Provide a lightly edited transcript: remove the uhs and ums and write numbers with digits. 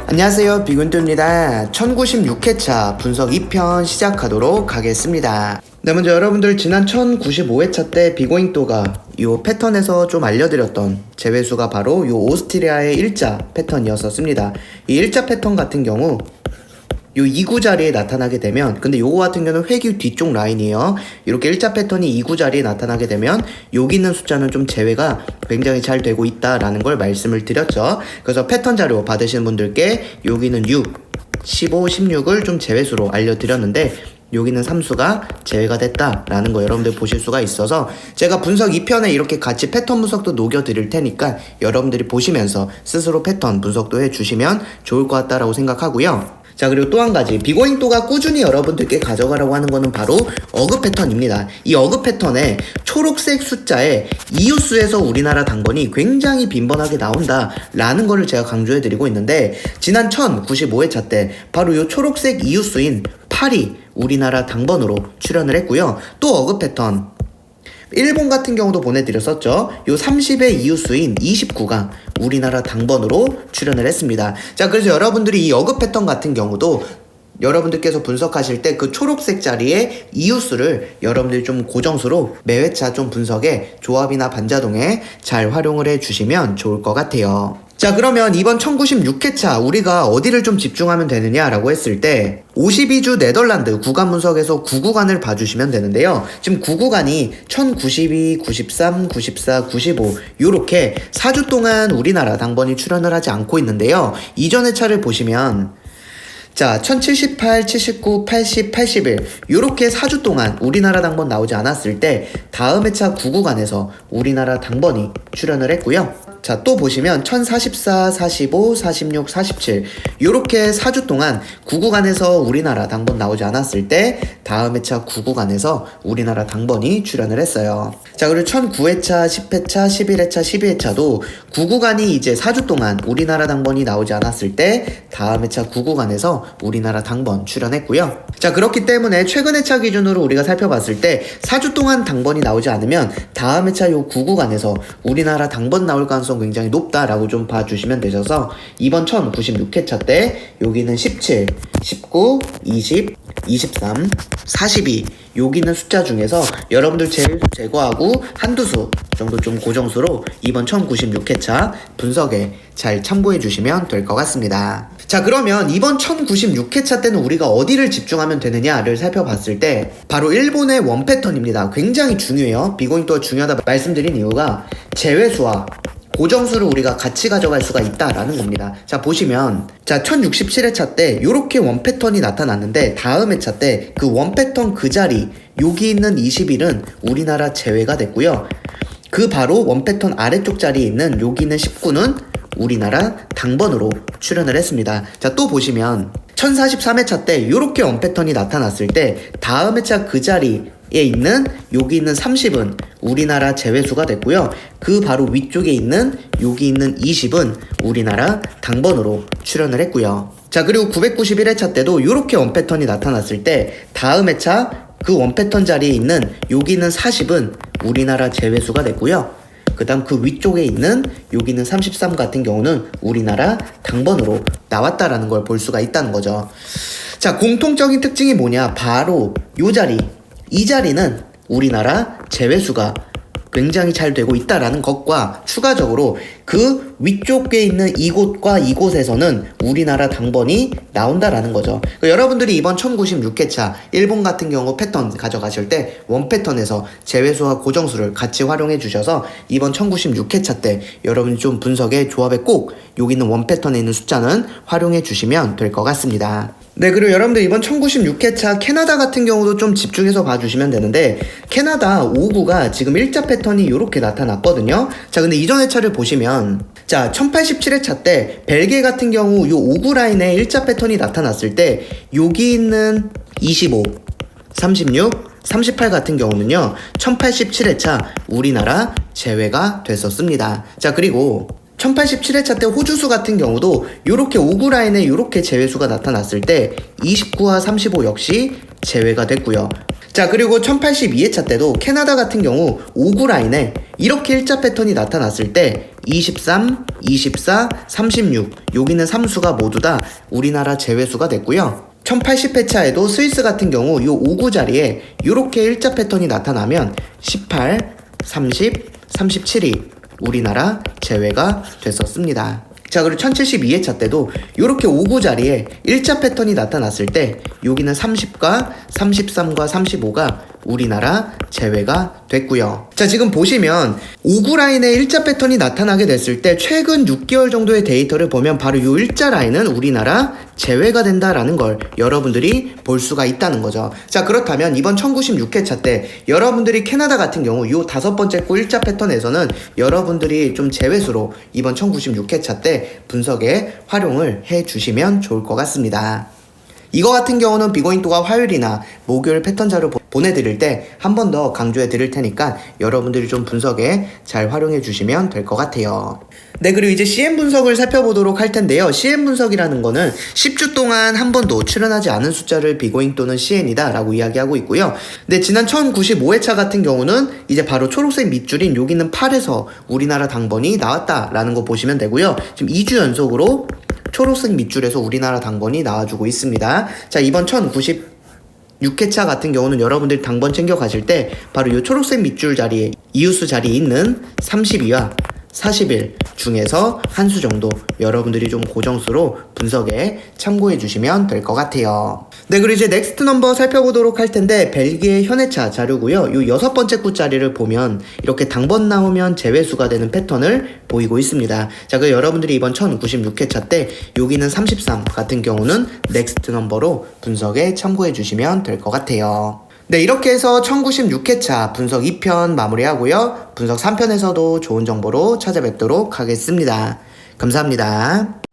안녕하세요, 비군뚜입니다. 1096회차 분석 2편 시작하도록 하겠습니다. 네, 먼저 여러분들 지난 1095회차 때 비고잉또가 요 패턴에서 좀 알려드렸던 제외수가 바로 요 오스트리아의 일자 패턴이었었습니다. 이 일자 패턴 같은 경우 요 2구 자리에 나타나게 되면, 근데 요거 같은 경우는 회귀 뒤쪽 라인이에요. 이렇게 일자 패턴이 2구 자리에 나타나게 되면 여기 있는 숫자는 좀 제외가 굉장히 잘 되고 있다라는 걸 말씀을 드렸죠. 그래서 패턴 자료 받으시는 분들께 여기는 6, 15, 16을 좀 제외수로 알려드렸는데 여기는 3수가 제외가 됐다라는 거 여러분들 보실 수가 있어서 제가 분석 2편에 이렇게 같이 패턴 분석도 녹여드릴 테니까 여러분들이 보시면서 스스로 패턴 분석도 해주시면 좋을 것 같다라고 생각하고요. 자, 그리고 또 한 가지, 비고잉또가 꾸준히 여러분들께 가져가라고 하는 거는 바로 어그 패턴입니다. 이 어그 패턴에 초록색 숫자에 이웃수에서 우리나라 당번이 굉장히 빈번하게 나온다라는 거를 제가 강조해드리고 있는데, 지난 1095회차 때 바로 이 초록색 이웃수인 8이 우리나라 당번으로 출연을 했고요. 또 어그 패턴 일본 같은 경우도 보내드렸었죠. 요 30의 이웃수인 29가 우리나라 당번으로 출연을 했습니다. 자, 그래서 여러분들이 이 어그 패턴 같은 경우도 여러분들께서 분석하실 때 그 초록색 자리에 이웃수를 여러분들이 좀 고정수로 매회차 좀 분석에 조합이나 반자동에 잘 활용을 해주시면 좋을 것 같아요. 자, 그러면 이번 1096회차 우리가 어디를 좀 집중하면 되느냐라고 했을 때 52주 네덜란드 구간 분석에서 9구간을 봐주시면 되는데요. 지금 9구간이 1092, 93, 94, 95 요렇게 4주 동안 우리나라 당번이 출연을 하지 않고 있는데요. 이전의 차를 보시면 자, 1078, 79, 80, 81 요렇게 4주 동안 우리나라 당번 나오지 않았을 때 다음 회차 9구간에서 우리나라 당번이 출연을 했고요. 자, 또 보시면 1044, 45, 46, 47 요렇게 4주 동안 9구간에서 우리나라 당번 나오지 않았을 때 다음 회차 9구간에서 우리나라 당번이 출연을 했어요. 자, 그리고 1009회차, 10회차, 11회차, 12회차도 9구간이 이제 4주 동안 우리나라 당번이 나오지 않았을 때 다음 회차 9구간에서 우리나라 당번 출연했고요. 자, 그렇기 때문에 최근 회차 기준으로 우리가 살펴봤을 때 4주 동안 당번이 나오지 않으면 다음 회차 요 9구간에서 우리나라 당번 나올 가능성 굉장히 높다라고 좀 봐주시면 되셔서 이번 1096회차 때 여기는 17, 19, 20, 23, 42 여기 있는 숫자 중에서 여러분들 제외수 제거하고 한두 수 정도 좀 고정수로 이번 1096회차 분석에 잘 참고해 주시면 될 것 같습니다. 자, 그러면 이번 1096회차 때는 우리가 어디를 집중하면 되느냐를 살펴봤을 때 바로 일본의 원 패턴입니다. 굉장히 중요해요. 비고잉또가 중요하다 말씀드린 이유가 제외수와 고정수를 우리가 같이 가져갈 수가 있다라는 겁니다. 자, 보시면 자 1067회차 때 요렇게 원 패턴이 나타났는데 다음 회차 때 그 원 패턴 그 자리 여기 있는 21은 우리나라 제외가 됐고요. 그 바로 원 패턴 아래쪽 자리에 있는 여기 있는 19는 우리나라 당번으로 출연을 했습니다. 자, 또 보시면 1043회차 때 요렇게 원 패턴이 나타났을 때 다음 회차 그 자리에 있는 여기 있는 30은 우리나라 제외수가 됐고요. 그 바로 위쪽에 있는 여기 있는 20은 우리나라 당번으로 출연을 했고요. 자, 그리고 991회차 때도 이렇게 원 패턴이 나타났을 때 다음 회차 그 원 패턴 자리에 있는 여기 있는 40은 우리나라 제외수가 됐고요. 그 다음 그 위쪽에 있는 여기 있는 33 같은 경우는 우리나라 당번으로 나왔다라는 걸 볼 수가 있다는 거죠. 자, 공통적인 특징이 뭐냐, 바로 요 자리, 이 자리는 우리나라 제외수가 굉장히 잘 되고 있다라는 것과 추가적으로 그 위쪽에 있는 이곳과 이곳에서는 우리나라 당번이 나온다라는 거죠. 그러니까 여러분들이 이번 1096회차 일본 같은 경우 패턴 가져가실 때 원 패턴에서 제외수와 고정수를 같이 활용해 주셔서 이번 1096회차 때 여러분이 좀 분석의 조합에 꼭 여기 있는 원 패턴에 있는 숫자는 활용해 주시면 될 것 같습니다. 네, 그리고 여러분들 이번 1096회차 캐나다 같은 경우도 좀 집중해서 봐주시면 되는데 캐나다 5구가 지금 일자 패턴이 이렇게 나타났거든요. 자, 근데 이전 회차를 보시면 자 1087회차 때 벨기에 같은 경우 이 5구 라인에 일자 패턴이 나타났을 때 여기 있는 25, 36, 38 같은 경우는요 1087회차 우리나라 제외가 됐었습니다. 자, 그리고 1087회차 때 호주수 같은 경우도 요렇게 5구 라인에 요렇게 제외수가 나타났을 때 29와 35 역시 제외가 됐고요. 자, 그리고 1082회차 때도 캐나다 같은 경우 5구 라인에 이렇게 일자 패턴이 나타났을 때 23, 24, 36 여기는 3수가 모두 다 우리나라 제외수가 됐고요. 1080회차에도 스위스 같은 경우 요 59 자리에 이렇게 일자 패턴이 나타나면 18, 30, 37이 우리나라 제외가 됐었습니다. 자, 그리고 1072회차 때도 이렇게 59 자리에 일자 패턴이 나타났을 때 여기는 30과 33과 35가 우리나라 제외가 됐고요. 자, 지금 보시면 59 라인에 일자 패턴이 나타나게 됐을 때 최근 6개월 정도의 데이터를 보면 바로 이 일자 라인은 우리나라 제외가 된다라는 걸 여러분들이 볼 수가 있다는 거죠. 자, 그렇다면 이번 1096회차 때 여러분들이 캐나다 같은 경우 이 5번째 코 일자 패턴에서는 여러분들이 좀 제외수로 이번 1096회차 때 분석에 활용을 해 주시면 좋을 것 같습니다. 이거 같은 경우는 비고잉또가 화요일이나 목요일 패턴 자료 보내드릴 때 한 번 더 강조해 드릴 테니까 여러분들이 좀 분석에 잘 활용해 주시면 될 것 같아요. 네, 그리고 이제 CM 분석을 살펴보도록 할 텐데요. CM 분석이라는 거는 10주 동안 한 번도 출현하지 않은 숫자를 비고잉 또는 CN이다 라고 이야기하고 있고요. 네, 지난 1095회차 같은 경우는 이제 바로 초록색 밑줄인 여기는 8에서 우리나라 당번이 나왔다라는 거 보시면 되고요. 지금 2주 연속으로 초록색 밑줄에서 우리나라 당번이 나와주고 있습니다. 자, 이번 1096회차 같은 경우는 여러분들이 당번 챙겨 가실 때 바로 이 초록색 밑줄 자리에 이웃수 자리에 있는 32와 41 중에서 한 수 정도 여러분들이 좀 고정수로 분석에 참고해 주시면 될 것 같아요. 네, 그리고 이제 넥스트 넘버 살펴보도록 할 텐데 벨기에 현해차 자료고요. 요 6번째 구 자리를 보면 이렇게 당번 나오면 제외수가 되는 패턴을 보이고 있습니다. 자, 그 여러분들이 이번 1096회차 때 여기는 33 같은 경우는 넥스트 넘버로 분석에 참고해 주시면 될 것 같아요. 네, 이렇게 해서 1096회차 분석 2편 마무리하고요. 분석 3편에서도 좋은 정보로 찾아뵙도록 하겠습니다. 감사합니다.